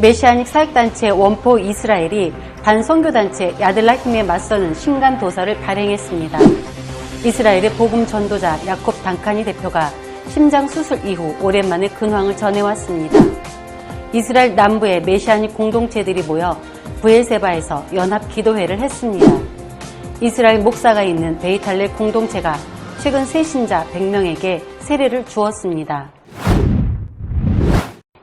메시아닉 사역단체 원포 이스라엘이 반선교단체 야들라힘에 맞서는 신간도서를 발행했습니다. 이스라엘의 복음 전도자 야콥 단카니 대표가 심장 수술 이후 오랜만에 근황을 전해왔습니다. 이스라엘 남부의 메시아닉 공동체들이 모여 브엘세바에서 연합 기도회를 했습니다. 이스라엘 목사가 있는 베이탈레 공동체가 최근 새 신자 100명에게 세례를 주었습니다.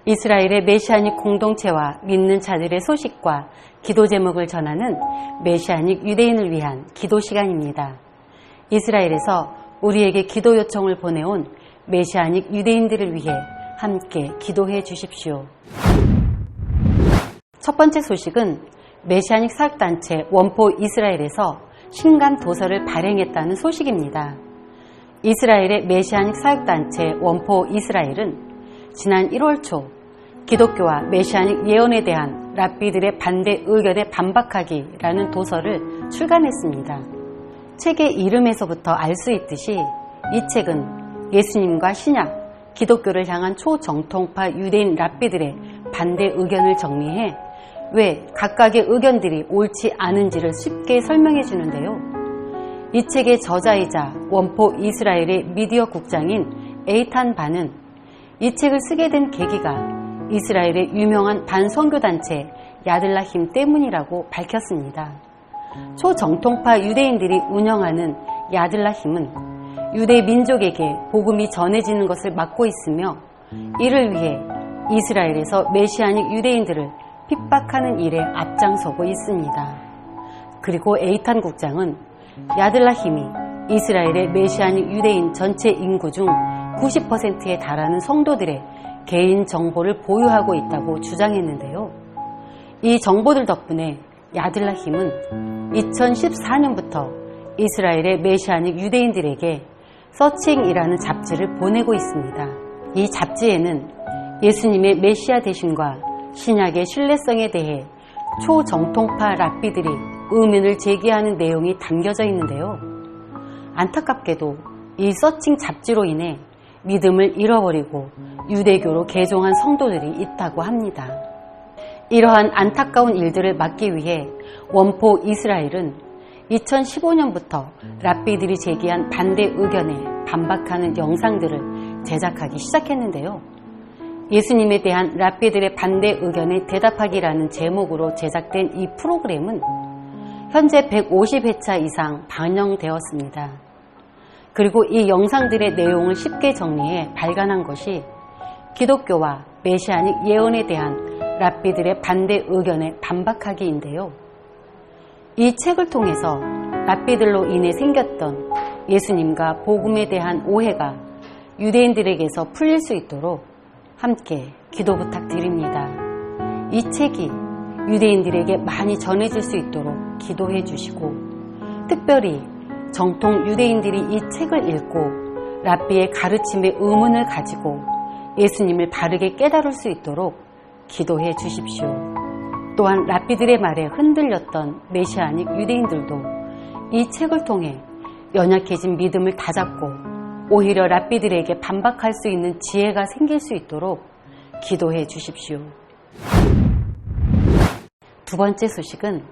이스라엘의 메시아닉 공동체와 믿는 자들의 소식과 기도 제목을 전하는 메시아닉 유대인을 위한 기도 시간입니다. 이스라엘에서 우리에게 기도 요청을 보내온 메시아닉 유대인들을 위해 함께 기도해 주십시오. 첫 번째 소식은 메시아닉 사역단체 원포 이스라엘에서 신간 도서를 발행했다는 소식입니다. 이스라엘의 메시아닉 사역단체 원포 이스라엘은 지난 1월 초 기독교와 메시아닉 예언에 대한 랍비들의 반대 의견에 반박하기라는 도서를 출간했습니다. 책의 이름에서부터 알 수 있듯이 이 책은 예수님과 신약, 기독교를 향한 초정통파 유대인 랍비들의 반대 의견을 정리해 왜 각각의 의견들이 옳지 않은지를 쉽게 설명해 주는데요. 이 책의 저자이자 원포 이스라엘의 미디어 국장인 에이탄 바는 이 책을 쓰게 된 계기가 이스라엘의 유명한 반선교단체 야들라힘 때문이라고 밝혔습니다. 초정통파 유대인들이 운영하는 야들라힘은 유대 민족에게 복음이 전해지는 것을 막고 있으며 이를 위해 이스라엘에서 메시아닉 유대인들을 핍박하는 일에 앞장서고 있습니다. 그리고 에이탄 국장은 야들라힘이 이스라엘의 메시아닉 유대인 전체 인구 중 90%에 달하는 성도들의 개인 정보를 보유하고 있다고 주장했는데요. 이 정보들 덕분에 야들라힘은 2014년부터 이스라엘의 메시아닉 유대인들에게 서칭이라는 잡지를 보내고 있습니다. 이 잡지에는 예수님의 메시아 되심과 신약의 신뢰성에 대해 초정통파 랍비들이 의문을 제기하는 내용이 담겨져 있는데요. 안타깝게도 이 서칭 잡지로 인해 믿음을 잃어버리고 유대교로 개종한 성도들이 있다고 합니다. 이러한 안타까운 일들을 막기 위해 원포 이스라엘은 2015년부터 랍비들이 제기한 반대 의견에 반박하는 영상들을 제작하기 시작했는데요. 예수님에 대한 랍비들의 반대 의견에 대답하기라는 제목으로 제작된 이 프로그램은 현재 150회차 이상 방영되었습니다. 그리고 이 영상들의 내용을 쉽게 정리해 발간한 것이 기독교와 메시아닉 예언에 대한 랍비들의 반대 의견에 반박하기인데요. 이 책을 통해서 랍비들로 인해 생겼던 예수님과 복음에 대한 오해가 유대인들에게서 풀릴 수 있도록 함께 기도 부탁드립니다. 이 책이 유대인들에게 많이 전해질 수 있도록 기도해 주시고 특별히 정통 유대인들이 이 책을 읽고 랍비의 가르침에 의문을 가지고 예수님을 바르게 깨달을 수 있도록 기도해 주십시오. 또한 랍비들의 말에 흔들렸던 메시아닉 유대인들도 이 책을 통해 연약해진 믿음을 다잡고 오히려 랍비들에게 반박할 수 있는 지혜가 생길 수 있도록 기도해 주십시오. 두 번째 소식은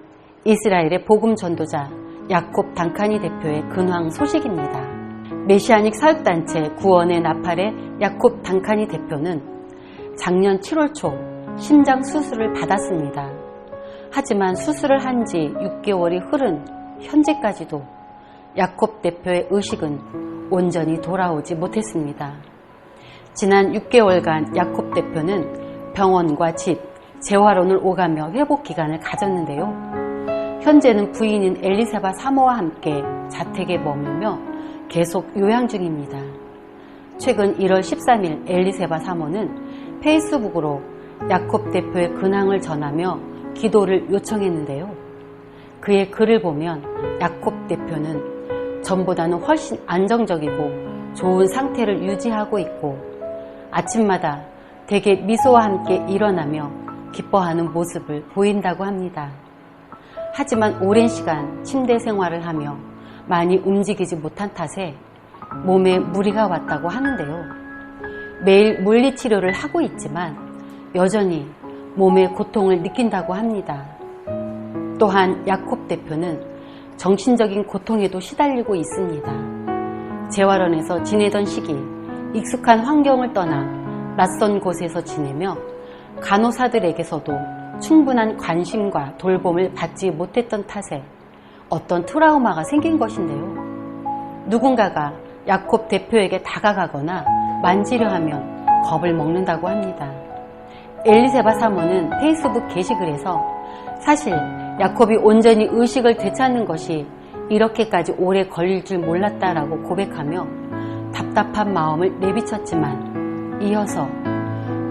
이스라엘의 복음 전도자 야콥 단카니 대표의 근황 소식입니다. 메시아닉 사역단체 구원의 나팔의 야콥 단카니 대표는 작년 7월 초 심장 수술을 받았습니다. 하지만 수술을 한 지 6개월이 흐른 현재까지도 야콥 대표의 의식은 온전히 돌아오지 못했습니다. 지난 6개월간 야콥 대표는 병원과 집, 재활원을 오가며 회복 기간을 가졌는데요. 현재는 부인인 엘리세바 사모와 함께 자택에 머물며 계속 요양 중입니다. 최근 1월 13일 엘리세바 사모는 페이스북으로 야콥 대표의 근황을 전하며 기도를 요청했는데요. 그의 글을 보면 야콥 대표는 전보다는 훨씬 안정적이고 좋은 상태를 유지하고 있고 아침마다 되게 미소와 함께 일어나며 기뻐하는 모습을 보인다고 합니다. 하지만 오랜 시간 침대 생활을 하며 많이 움직이지 못한 탓에 몸에 무리가 왔다고 하는데요. 매일 물리치료를 하고 있지만 여전히 몸의 고통을 느낀다고 합니다. 또한 야콥 대표는 정신적인 고통에도 시달리고 있습니다. 재활원에서 지내던 시기 익숙한 환경을 떠나 낯선 곳에서 지내며 간호사들에게서도 충분한 관심과 돌봄을 받지 못했던 탓에 어떤 트라우마가 생긴 것인데요. 누군가가 야콥 대표에게 다가가거나 만지려 하면 겁을 먹는다고 합니다. 엘리세바 사모는 페이스북 게시글에서 사실 야콥이 온전히 의식을 되찾는 것이 이렇게까지 오래 걸릴 줄 몰랐다라고 고백하며 답답한 마음을 내비쳤지만 이어서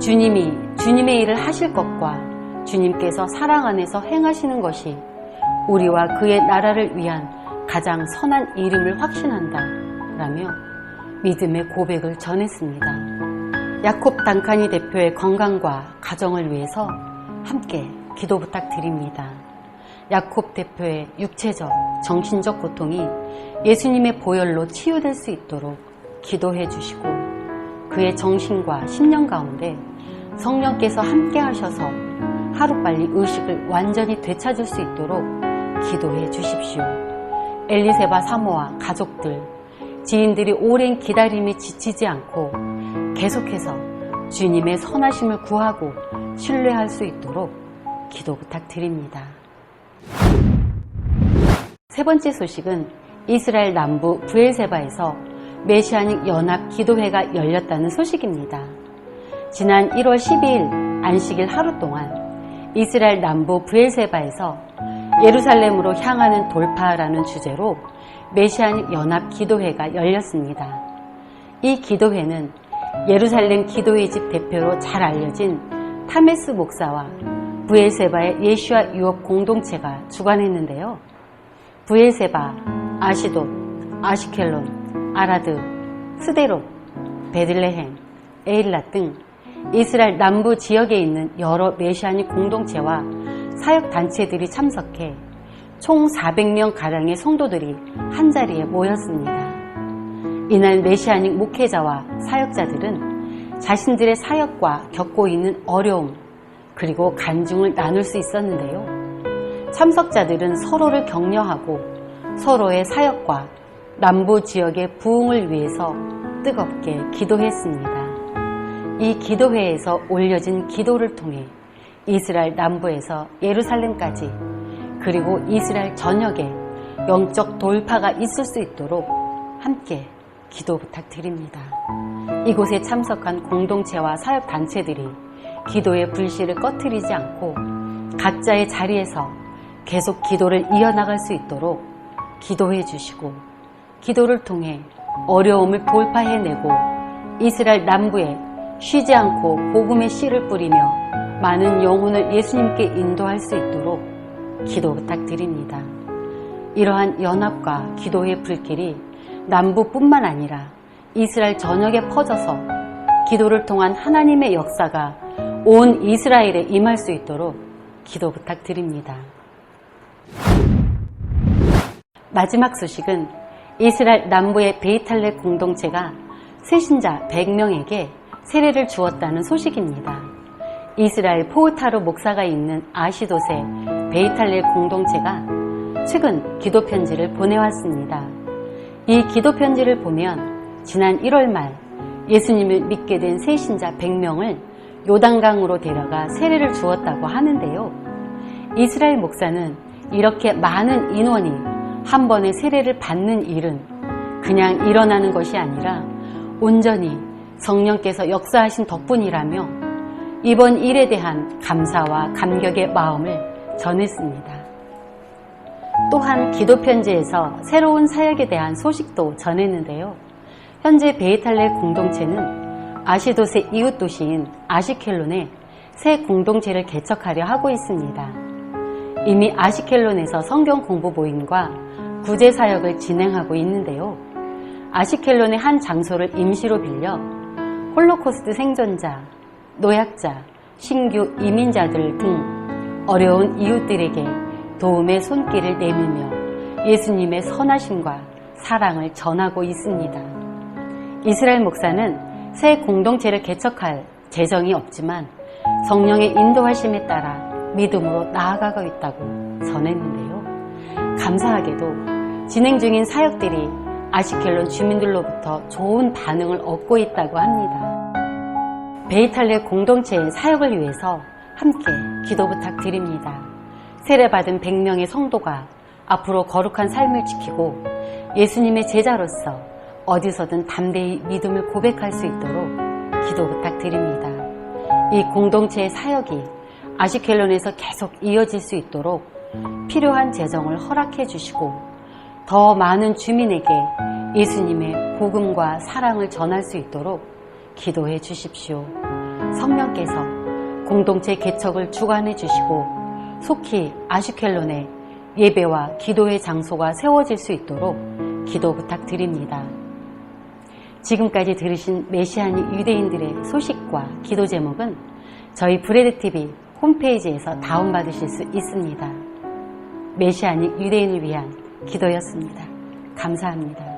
주님이 주님의 일을 하실 것과 주님께서 사랑 안에서 행하시는 것이 우리와 그의 나라를 위한 가장 선한 일임을 확신한다 라며 믿음의 고백을 전했습니다. 야콥 단카니 대표의 건강과 가정을 위해서 함께 기도 부탁드립니다. 야콥 대표의 육체적, 정신적 고통이 예수님의 보혈로 치유될 수 있도록 기도해 주시고 그의 정신과 심령 가운데 성령께서 함께 하셔서 하루빨리 의식을 완전히 되찾을 수 있도록 기도해 주십시오. 엘리세바 사모와 가족들, 지인들이 오랜 기다림에 지치지 않고 계속해서 주님의 선하심을 구하고 신뢰할 수 있도록 기도 부탁드립니다. 세 번째 소식은 이스라엘 남부 브엘세바에서 메시아닉 연합 기도회가 열렸다는 소식입니다. 지난 1월 12일 안식일 하루 동안 이스라엘 남부 브엘세바에서 예루살렘으로 향하는 돌파라는 주제로 메시아닉 연합 기도회가 열렸습니다. 이 기도회는 예루살렘 기도회 집 대표로 잘 알려진 타메스 목사와 브엘세바의 예수와 유업 공동체가 주관했는데요. 브엘세바, 아시돗, 아시켈론, 아라드, 스데롯, 베들레헴, 에일랏 등 이스라엘 남부 지역에 있는 여러 메시아닉 공동체와 사역단체들이 참석해 총 400명가량의 성도들이 한자리에 모였습니다. 이날 메시아닉 목회자와 사역자들은 자신들의 사역과 겪고 있는 어려움 그리고 간증을 나눌 수 있었는데요. 참석자들은 서로를 격려하고 서로의 사역과 남부 지역의 부흥을 위해서 뜨겁게 기도했습니다. 이 기도회에서 올려진 기도를 통해 이스라엘 남부에서 예루살렘까지 그리고 이스라엘 전역에 영적 돌파가 있을 수 있도록 함께 기도 부탁드립니다. 이곳에 참석한 공동체와 사역단체들이 기도의 불씨를 꺼트리지 않고 각자의 자리에서 계속 기도를 이어나갈 수 있도록 기도해 주시고 기도를 통해 어려움을 돌파해내고 이스라엘 남부에 쉬지 않고 복음의 씨를 뿌리며 많은 영혼을 예수님께 인도할 수 있도록 기도 부탁드립니다. 이러한 연합과 기도의 불길이 남부뿐만 아니라 이스라엘 전역에 퍼져서 기도를 통한 하나님의 역사가 온 이스라엘에 임할 수 있도록 기도 부탁드립니다. 마지막 소식은 이스라엘 남부의 베이탈렛 공동체가 새신자 100명에게 세례를 주었다는 소식입니다. 이스라엘 포우타루 목사가 있는 아시돗의 베이탈렛 공동체가 최근 기도 편지를 보내왔습니다. 이 기도 편지를 보면 지난 1월 말 예수님을 믿게 된 새신자 100명을 요단강으로 데려가 세례를 주었다고 하는데요. 이스라엘 목사는 이렇게 많은 인원이 한 번에 세례를 받는 일은 그냥 일어나는 것이 아니라 온전히 성령께서 역사하신 덕분이라며 이번 일에 대한 감사와 감격의 마음을 전했습니다. 또한 기도 편지에서 새로운 사역에 대한 소식도 전했는데요. 현재 베이탈렛 공동체는 아시돗의 이웃 도시인 아시켈론에 새 공동체를 개척하려 하고 있습니다. 이미 아시켈론에서 성경 공부 모임과 구제 사역을 진행하고 있는데요. 아시켈론의 한 장소를 임시로 빌려 홀로코스트 생존자, 노약자, 신규 이민자들 등 어려운 이웃들에게 도움의 손길을 내밀며 예수님의 선하심과 사랑을 전하고 있습니다. 이스라엘 목사는 새 공동체를 개척할 재정이 없지만 성령의 인도하심에 따라 믿음으로 나아가고 있다고 전했는데요. 감사하게도 진행 중인 사역들이 아시켈론 주민들로부터 좋은 반응을 얻고 있다고 합니다. 베이탈레 공동체의 사역을 위해서 함께 기도 부탁드립니다. 세례받은 100명의 성도가 앞으로 거룩한 삶을 지키고 예수님의 제자로서 어디서든 담대히 믿음을 고백할 수 있도록 기도 부탁드립니다. 이 공동체의 사역이 아시켈론에서 계속 이어질 수 있도록 필요한 재정을 허락해 주시고 더 많은 주민에게 예수님의 복음과 사랑을 전할 수 있도록 기도해 주십시오. 성령께서 공동체 개척을 주관해 주시고 속히 아시켈론에 예배와 기도의 장소가 세워질 수 있도록 기도 부탁드립니다. 지금까지 들으신 메시아닉 유대인들의 소식과 기도 제목은 저희 브레드TV 홈페이지에서 다운받으실 수 있습니다. 메시아닉 유대인을 위한 기도였습니다. 감사합니다.